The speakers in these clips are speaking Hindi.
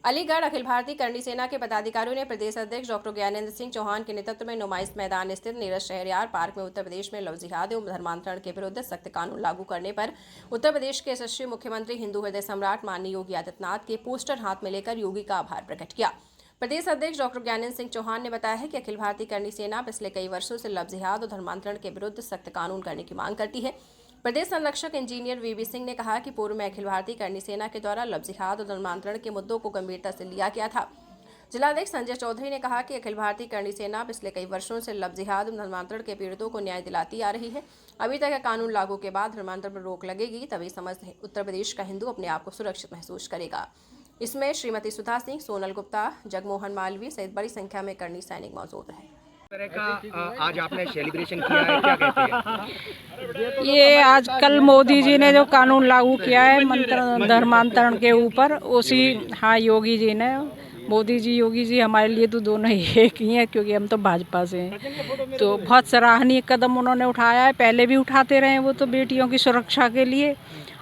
अलीगढ़ अखिल भारतीय करणी सेना के पदाधिकारियों ने प्रदेश अध्यक्ष डॉक्टर ज्ञानेंद्र सिंह चौहान के नेतृत्व में नुमाइश मैदान स्थित नीरज शहरयार पार्क में उत्तर प्रदेश में लव जिहाद एवं धर्मांतरण के विरुद्ध सख्त कानून लागू करने पर उत्तर प्रदेश के यशस्वी मुख्यमंत्री हिंदू हृदय सम्राट माननीय योगी आदित्यनाथ के पोस्टर हाथ में लेकर योगी का आभार प्रकट किया। प्रदेश अध्यक्ष डॉक्टर ज्ञानेंद्र सिंह चौहान ने बताया है कि अखिल भारतीय करणी सेना पिछले कई वर्षों से लव जिहाद और धर्मांतरण के विरुद्ध सख्त कानून करने की मांग करती है। प्रदेश संरक्षक इंजीनियर वीबी सिंह ने कहा कि पूर्व में अखिल भारतीय करणी सेना के द्वारा लव जिहाद और धर्मांतरण के मुद्दों को गंभीरता से लिया गया था। जिलाध्यक्ष संजय चौधरी ने कहा कि अखिल भारतीय करणी सेना पिछले कई वर्षों से लव जिहाद और धर्मांतरण के पीड़ितों को न्याय दिलाती आ रही है। अभी तक कानून लागू के बाद धर्मांतरण पर रोक लगेगी, तभी समस्त उत्तर प्रदेश का हिंदू अपने आप को सुरक्षित महसूस करेगा। इसमें श्रीमती सुधा सिंह, सोनल गुप्ता, जगमोहन मालवीय सहित बड़ी संख्या में करणी सैनिक मौजूद रहे। तरह का आज आपने सेलिब्रेशन किया है, क्या कहते हैं? ये आज कल मोदी जी ने जो कानून लागू किया है धर्मांतरण के ऊपर, उसी योगी जी ने, मोदी जी योगी जी हमारे लिए तो दोनों ही एक ही हैं, क्योंकि हम तो भाजपा से हैं। तो बहुत सराहनीय कदम उन्होंने उठाया है, पहले भी उठाते रहे वो तो बेटियों की सुरक्षा के लिए।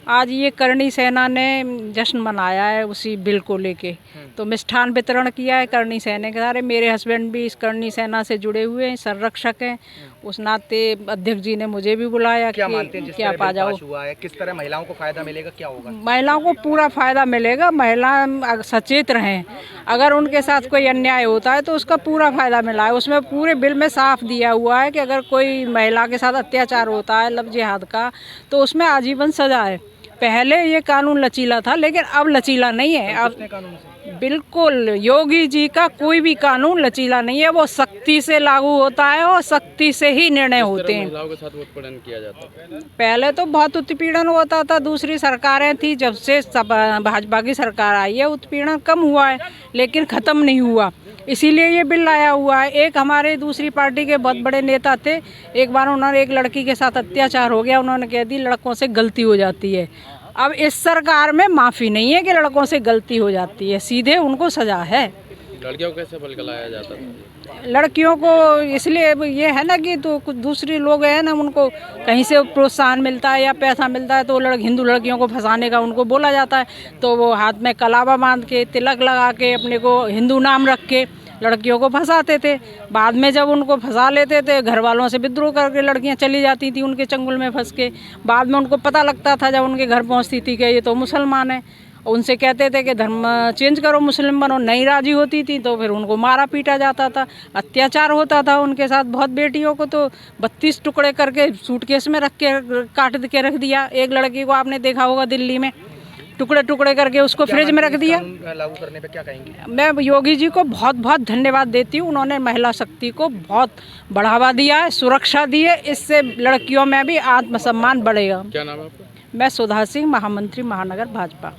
आज ये करणी सेना ने जश्न मनाया है उसी बिल को लेके, तो मिष्ठान वितरण किया है करणी सेना के सारे। मेरे हस्बैंड भी इस करणी सेना से जुड़े हुए हैं, संरक्षक हैं, उस नाते अध्यक्ष जी ने मुझे भी बुलाया क्या मानते हैं जिस तरह पा जाओ हुआ है, किस तरह महिलाओं को फायदा मिलेगा, क्या होगा? महिलाओं को पूरा फायदा मिलेगा। महिला सचेत रहें, अगर उनके साथ कोई अन्याय होता है तो उसका पूरा फायदा मिला है। उसमें पूरे बिल में साफ दिया हुआ है कि अगर कोई महिला के साथ अत्याचार होता है लव जिहाद का, तो उसमें आजीवन सजा है। पहले ये कानून लचीला था, लेकिन अब लचीला नहीं है। अब बिल्कुल योगी जी का कोई भी कानून लचीला नहीं है, वो सख्ती से लागू होता है और सख्ती से ही निर्णय होते हैं। महिलाओं के साथ उत्पीड़न किया जाता है, पहले तो बहुत उत्पीड़न होता था, दूसरी सरकारें थी, जब से भाजपा की सरकार आई है उत्पीड़न कम हुआ है, लेकिन ख़त्म नहीं हुआ। इसीलिए ये बिल लाया हुआ है। एक हमारे दूसरी पार्टी के बहुत बड़े नेता थे, एक बार उन्होंने एक लड़की के साथ अत्याचार हो गया, उन्होंने कह दी लड़कों से गलती हो जाती है। अब इस सरकार में माफ़ी नहीं है कि लड़कों से गलती हो जाती है, सीधे उनको सजा है। लड़कियों को कैसे बल लाया जाता था? लड़कियों को इसलिए ये है ना कि तो कुछ दूसरे लोग हैं ना, उनको कहीं से प्रोत्साहन मिलता है या पैसा मिलता है, तो हिंदू लड़कियों को फंसाने का उनको बोला जाता है, तो वो हाथ में कलावा बांध के तिलक लगा के अपने को हिंदू नाम रख के लड़कियों को फंसाते थे। बाद में जब उनको फंसा लेते थे, घर वालों से विद्रोह करके लड़कियां चली जाती थी उनके चंगुल में फंस के। बाद में उनको पता लगता था जब उनके घर पहुंचती थी कि ये तो मुसलमान है, उनसे कहते थे कि धर्म चेंज करो, मुस्लिम बनो, नहीं राजी होती थी तो फिर उनको मारा पीटा जाता था, अत्याचार होता था उनके साथ। बहुत बेटियों को तो 32 टुकड़े करके सूटकेस में रख के काट के रख दिया। एक लड़की को आपने देखा होगा दिल्ली में, टुकड़े टुकड़े करके उसको फ्रिज में रख दिया। लागू करने पे क्या कहेंगे? मैं योगी जी को बहुत बहुत धन्यवाद देती हूँ, उन्होंने महिला शक्ति को बहुत बढ़ावा दिया है, सुरक्षा दी है, इससे लड़कियों में भी आत्मसम्मान बढ़ेगा। क्या नाम है आपका? मैं सुधा सिंह, महामंत्री महानगर भाजपा।